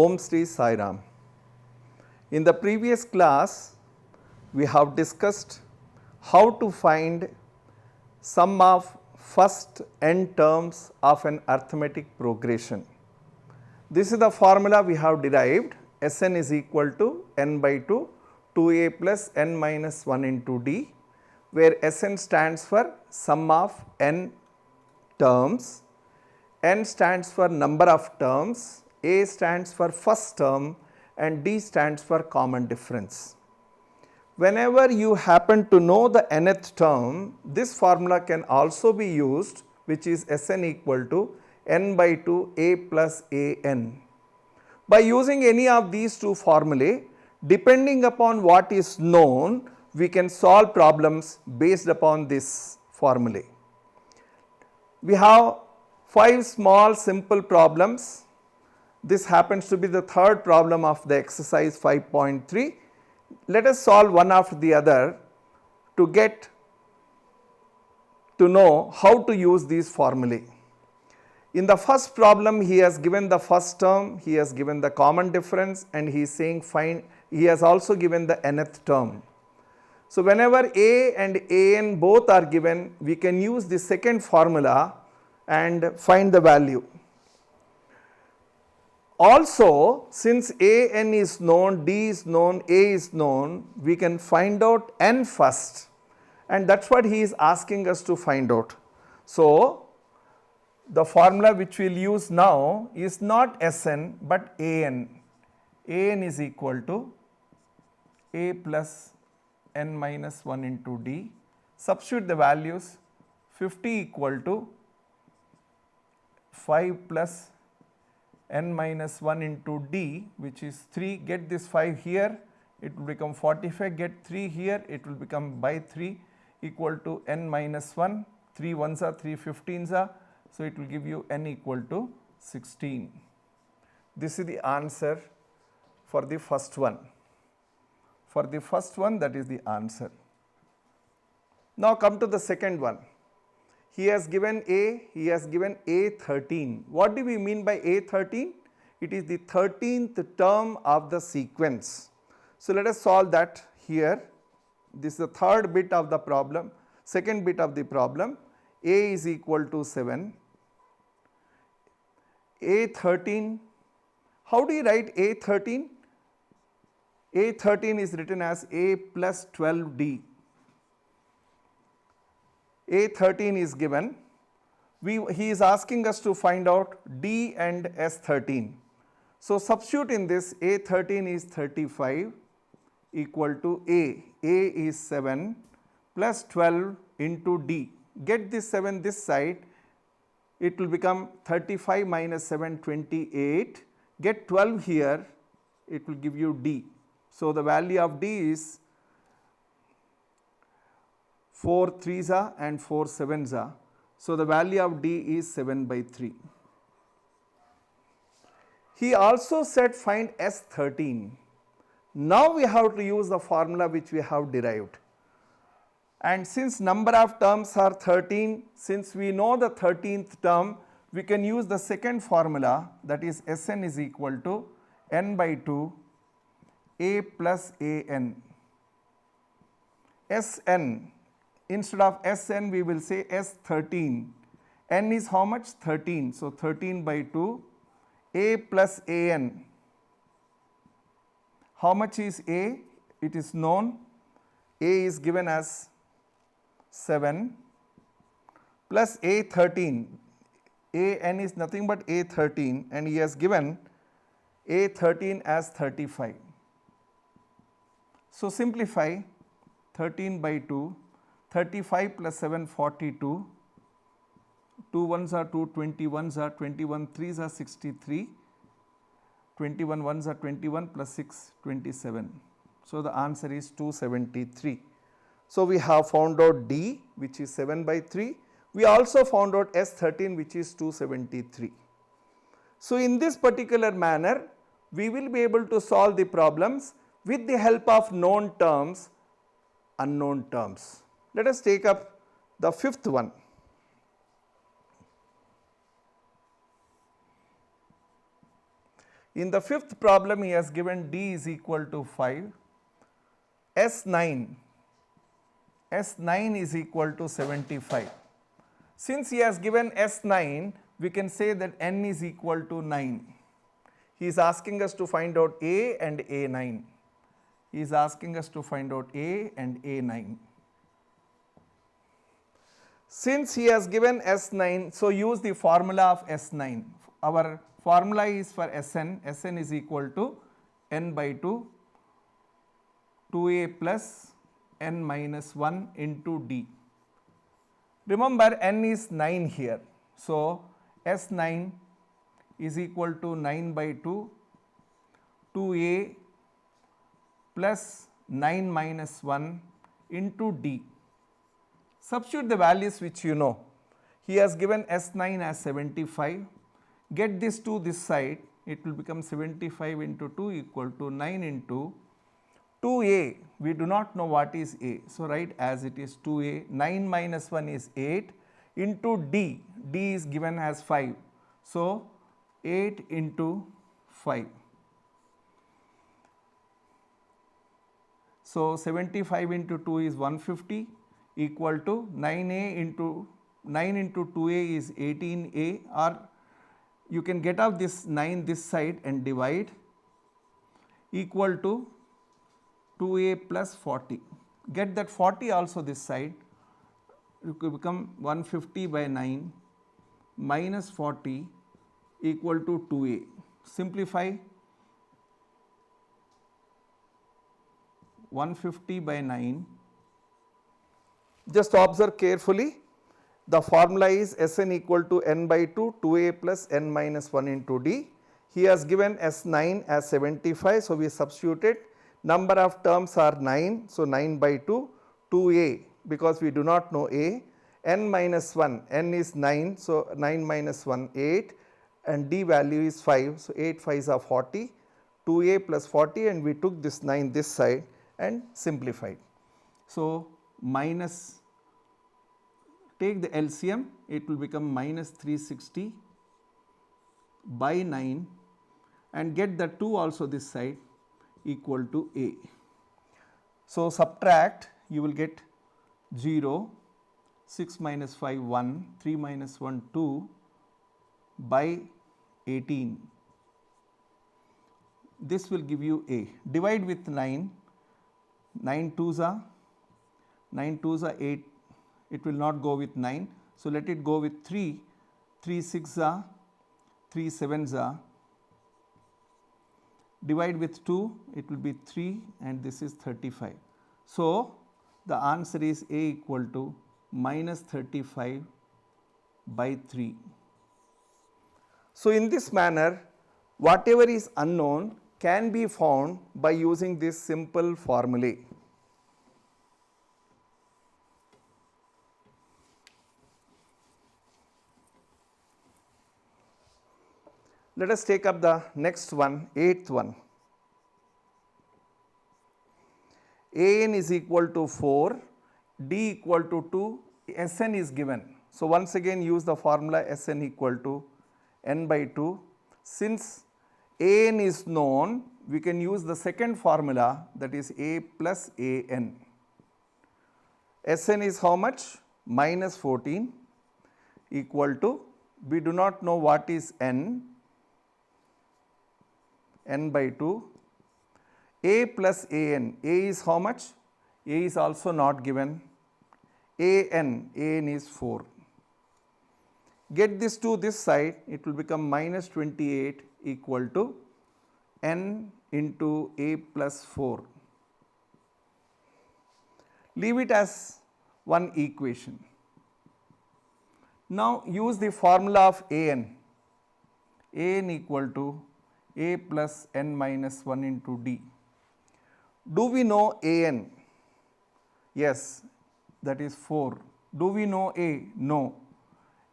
Om Shri Sai Ram. In the previous class, we have discussed how to find sum of first n terms of an arithmetic progression. This is the formula we have derived. Sn is equal to n by 2, 2a plus n minus 1 into d, where Sn stands for sum of n terms, n stands for number of terms, a stands for first term and d stands for common difference. Whenever you happen to know the nth term, this formula can also be used, which is Sn equal to n by 2 a plus a n. By using any of these two formulae, depending upon what is known, we can solve problems based upon this formulae. We have 5 small simple problems. This happens to be the third problem of the exercise 5.3. Let us solve one after the other to get to know how to use these formulae. In the first problem, he has given the first term, he has given the common difference, and he is saying find, he has also given the nth term. So, whenever a and an both are given, we can use the second formula and find the value. Also, since a n is known, d is known, a is known, we can find out n first, and that is what he is asking us to find out. So, the formula which we will use now is not Sn but an. An is equal to a plus n minus 1 into d. Substitute the values. 50 equal to 5 plus n minus 1 into d, which is 3. Get this 5 here, it will become 45. Get 3 here, it will become by 3 equal to n minus 1. 3 ones are 3 15s are. So, it will give you n equal to 16. This is the answer for the first one. For the first one, that is the answer. Now, come to the second one. He has given a, he has given A13. What do we mean by A13? It is the 13th term of the sequence. So, let us solve that here. This is the third bit of the problem, second bit of the problem. A is equal to 7. A13, how do you write A13? A13 is written as A plus 12D. A13 is given. He is asking us to find out D and S13. So, substitute in this. A13 is 35 equal to A. A is 7 plus 12 into D. Get this 7 this side, it will become 35 minus 7, 28. Get 12 here, it will give you D. So, the value of D is 4 3s are and 4 7s are. So, the value of D is 7 by 3. He also said find S13. Now, we have to use the formula which we have derived. And since number of terms are 13, since we know the 13th term, we can use the second formula, that is Sn is equal to n by 2 a plus an. Sn, instead of Sn we will say S13. N is how much? 13. So, 13 by 2 a plus an. How much is a? It is known. A is given as 7 plus A13. An is nothing but A13, and he has given A13 as 35. So, simplify 13 by 2, 35 plus 7 42, 2 ones are 2, 21s are 21, 3s are 63, 21 ones are 21 plus 6 27. So, the answer is 273. So, we have found out D, which is 7 by 3. We also found out S13, which is 273. So, in this particular manner, we will be able to solve the problems with the help of known terms, unknown terms. Let us take up the fifth one. In the fifth problem, he has given D is equal to 5, S9 is equal to 75. Since he has given S9, we can say that N is equal to 9. He is asking us to find out A and A9. He is asking us to find out A and A9. Since he has given S9, so use the formula of S9. Our formula is for Sn, Sn is equal to n by 2, 2a plus n minus 1 into d. Remember, n is 9 here. So, S9 is equal to 9 by 2, 2a plus 9 minus 1 into d. Substitute the values which you know. He has given S9 as 75. Get this to this side, it will become 75 into 2 equal to 9 into 2a. We do not know what is a. So, write as it is 2a. 9 minus 1 is 8 into d. D is given as 5. So, 8 into 5. So, 75 into 2 is 150 equal to 9a into 9 into 2a is 18a, or you can get out this 9 this side and divide, equal to 2a plus 40. Get that 40 also this side, it will become 150 by 9 minus 40 equal to 2a. Simplify, 150 by 9. Just observe carefully, the formula is Sn equal to n by 2, 2a plus n minus 1 into d. He has given S9 as 75, so we substituted. Number of terms are 9, so 9 by 2, 2a because we do not know a, n minus 1, n is 9, so 9 minus 1, 8, and d value is 5, so 8 5s are 40, 2a plus 40, and we took this 9 this side and simplified. So, minus, take the LCM, it will become minus 360 by 9, and get the 2 also this side equal to a. So, subtract, you will get 0, 6 minus 5 1, 3 minus 1 2 by 18. This will give you a. Divide with 9, 9 2s are 8, it will not go with 9. So, let it go with 3, 3 6s are, 3 7s are. Divide with 2, it will be 3, and this is 35. So, the answer is a equal to minus 35 by 3. So, in this manner, whatever is unknown can be found by using this simple formulae. Let us take up the next one, 8th one. An is equal to 4, d equal to 2, Sn is given. So, once again use the formula Sn equal to n by 2. Since An is known, we can use the second formula, that is a plus An. Sn is how much? Minus 14 equal to, we do not know what is n, n by 2, a plus an, a is how much? A is also not given, an is 4. Get this to this side, it will become minus 28 equal to n into a plus 4. Leave it as one equation. Now, use the formula of an equal to a plus n minus 1 into d. Do we know an? Yes, that is 4. Do we know a? No.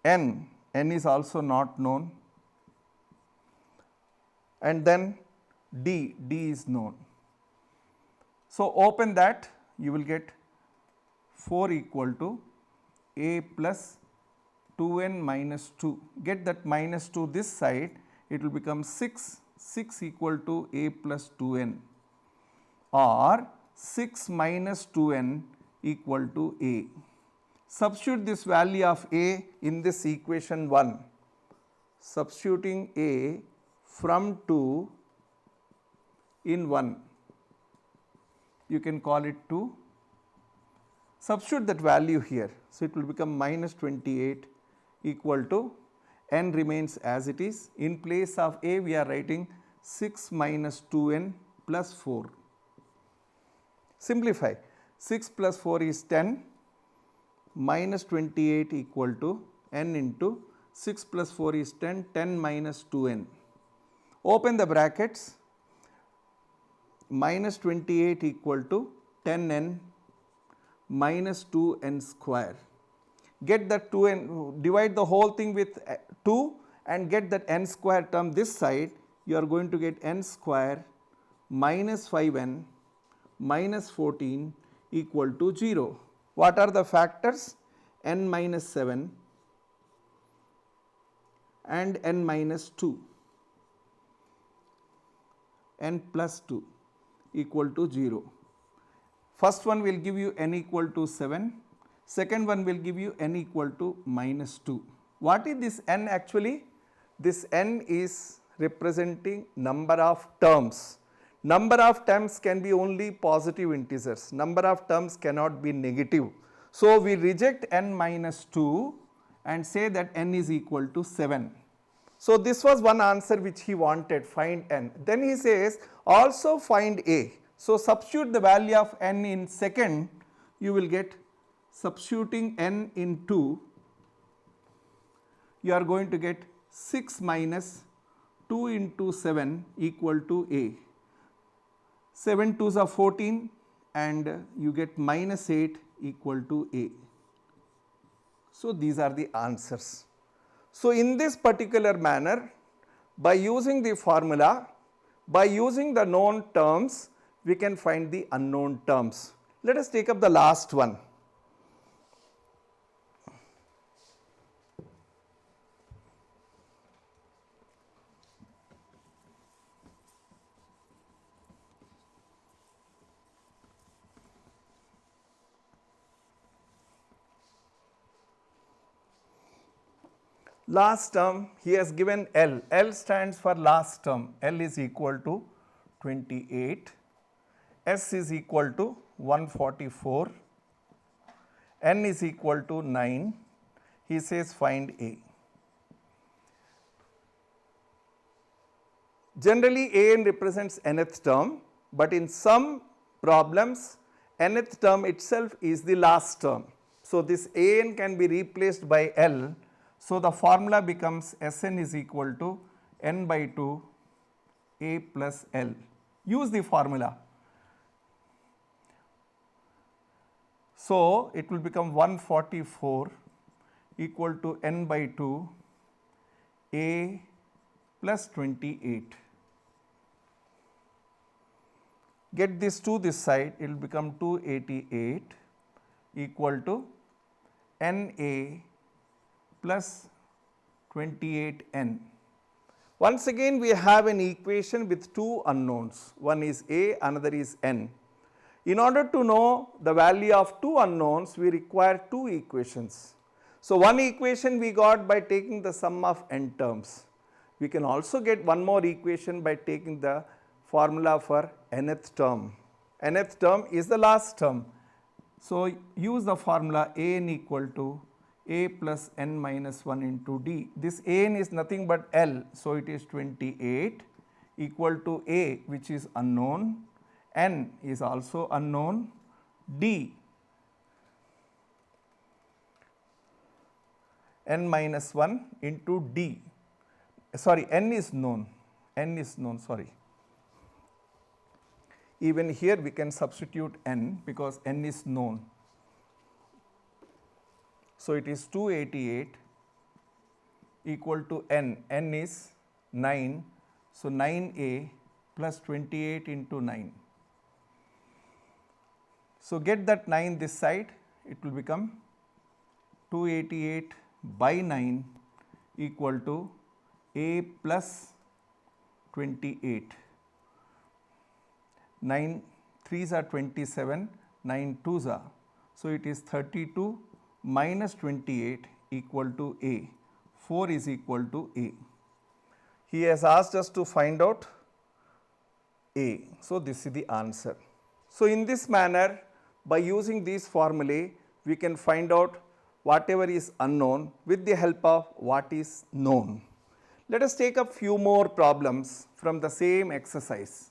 N is also not known. And then d is known. So, open that, you will get 4 equal to a plus 2n minus 2. Get that minus 2 this side, it will become 6, 6 equal to a plus 2n, or 6 minus 2n equal to a. Substitute this value of a in this equation 1. Substituting a from 2 in 1, you can call it 2. Substitute that value here. So, it will become minus 28 equal to n remains as it is. In place of a, we are writing 6 minus 2n plus 4. Simplify. 6 plus 4 is 10, minus 28 equal to n into 6 plus 4 is 10, 10 minus 2n. Open the brackets, minus 28 equal to 10n minus 2n square. Get that 2n, divide the whole thing with 2 and get that n square term this side. You are going to get n square minus 5n minus 14 equal to 0. What are the factors? N minus 7 and n minus 2, n plus 2 equal to 0. First one will give you n equal to 7, second one will give you n equal to minus 2. What is this n actually? This n is representing number of terms. Number of terms can be only positive integers, number of terms cannot be negative. So, we reject n minus 2 and say that n is equal to 7. So, this was one answer which he wanted, find n. Then he says also find a. So, substitute the value of n in second, you will get, substituting n in 2, you are going to get 6 minus 2 into 7 equal to a. 7 2s are 14 and you get minus 8 equal to a. So, these are the answers. So, in this particular manner, by using the formula, by using the known terms, we can find the unknown terms. Let us take up the last one. Last term, he has given L. L stands for last term. L is equal to 28. S is equal to 144. N is equal to 9. He says find A. Generally, An represents nth term, but in some problems, nth term itself is the last term. So, this An can be replaced by L. So, the formula becomes Sn is equal to n by 2 a plus L. Use the formula. So, it will become 144 equal to n by 2 a plus 28. Get this to this side, it will become 288 equal to n a plus 28n. Once again, we have an equation with two unknowns. One is a, another is n. In order to know the value of two unknowns, we require two equations. So, one equation we got by taking the sum of n terms. We can also get one more equation by taking the formula for nth term. Nth term is the last term. So, use the formula An equal to a plus n minus 1 into d. This An is nothing but L. So, it is 28 equal to a, which is unknown, n is also unknown, d n minus 1 into d, sorry, n is known, sorry. Even here we can substitute n because n is known. So, it is 288 equal to n is 9. So, 9a plus 28 into 9. So, get that 9 this side, it will become 288 by 9 equal to a plus 28. 9 3s are 27, 9 2s are. So, it is 32 minus 28 equal to A. 4 is equal to A. He has asked us to find out A. So, this is the answer. So, in this manner, by using these formulae, we can find out whatever is unknown with the help of what is known. Let us take up few more problems from the same exercise.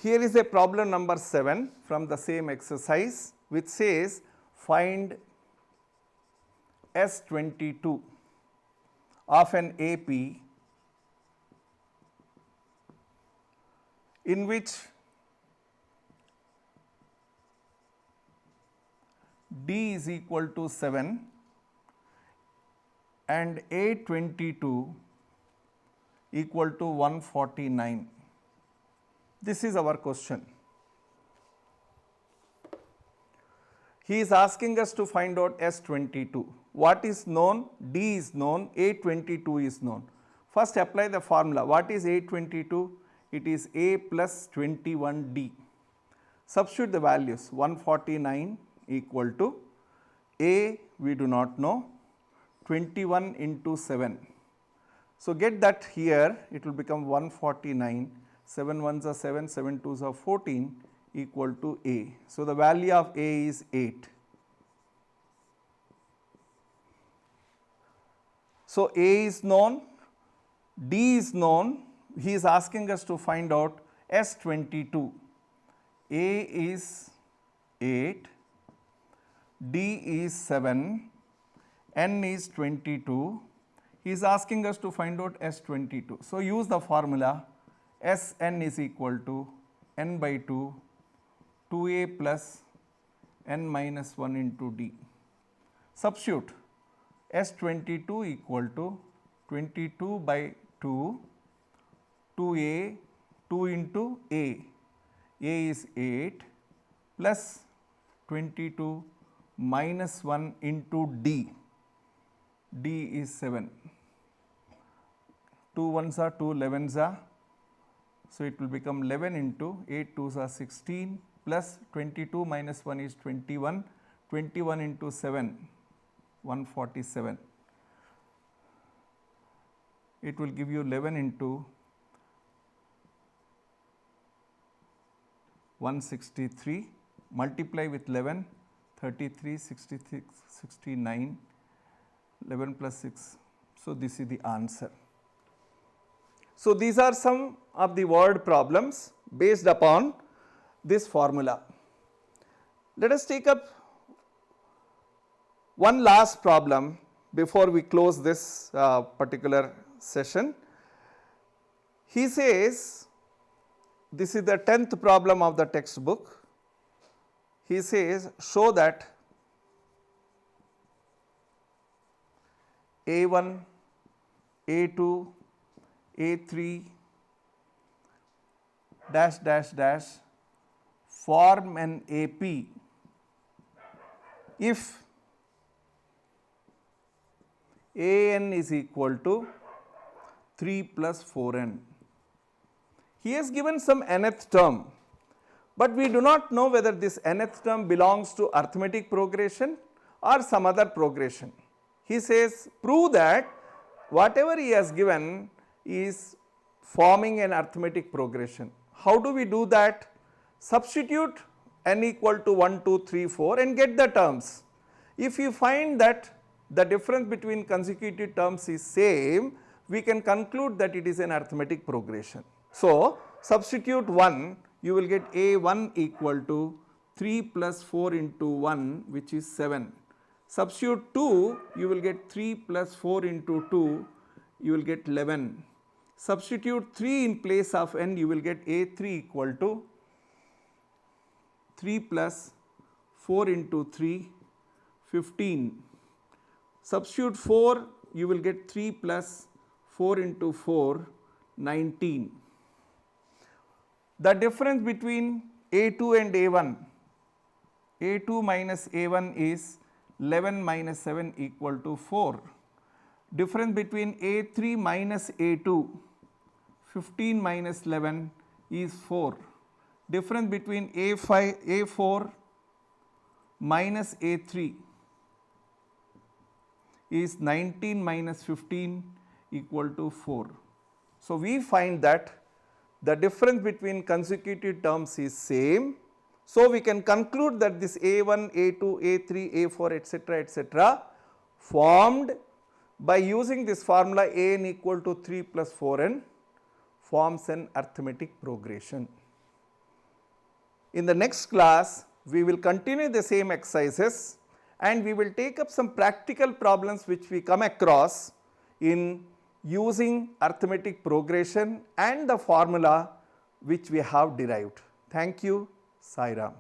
Here is a problem number 7 from the same exercise, which says find S22 of an AP in which D is equal to 7 and A22 equal to 149. This is our question. He is asking us to find out S22. What is known? D is known, A22 is known. First apply the formula. What is A22? It is A plus 21D. Substitute the values. 149 equal to A we do not know, 21 into 7. So, get that here, it will become 149. 7 ones are 7, 7 twos are 14 equal to A. So, the value of A is 8. So, A is known, D is known, he is asking us to find out S22. A is 8, D is 7, N is 22, he is asking us to find out S22. So, use the formula Sn is equal to n by 2, 2a plus n minus 1 into d. Substitute S22 equal to 22 by 2, 2a, 2 into a is 8 plus 22 minus 1 into d is 7. 2 ones are 2, 11s are. So, it will become 11 into 8 2s are 16 plus 22 minus 1 is 21, 21 into 7, 147. It will give you 11 into 163, multiply with 11, 33, 66, 69, 11 plus 6. So, this is the answer. So, these are some of the word problems based upon this formula. Let us take up one last problem before we close this particular session. He says, this is the 10th problem of the textbook. He says, show that A1, A2, A3 dash dash dash form an AP if AN is equal to 3 plus 4n. He has given some nth term, but we do not know whether this nth term belongs to arithmetic progression or some other progression. He says, prove that whatever he has given is forming an arithmetic progression. How do we do that? Substitute n equal to 1, 2, 3, 4 and get the terms. If you find that the difference between consecutive terms is same, we can conclude that it is an arithmetic progression. So, substitute 1, you will get A1 equal to 3 plus 4 into 1, which is 7. Substitute 2, you will get 3 plus 4 into 2, you will get 11. Substitute 3 in place of n, you will get A3 equal to 3 plus 4 into 3, 15. Substitute 4, you will get 3 plus 4 into 4, 19. The difference between A2 and A1, A2 minus A1 is 11 minus 7 equal to 4. Difference between A3 minus A2, 15 minus 11 is 4. Difference between A4 minus A3 is 19 minus 15 equal to 4. So, we find that the difference between consecutive terms is same. So, we can conclude that this A1, A2, A3, A4 etc. formed by using this formula an equal to 3 plus 4n forms an arithmetic progression. In the next class, we will continue the same exercises and we will take up some practical problems which we come across in using arithmetic progression and the formula which we have derived. Thank you. Sai Ram.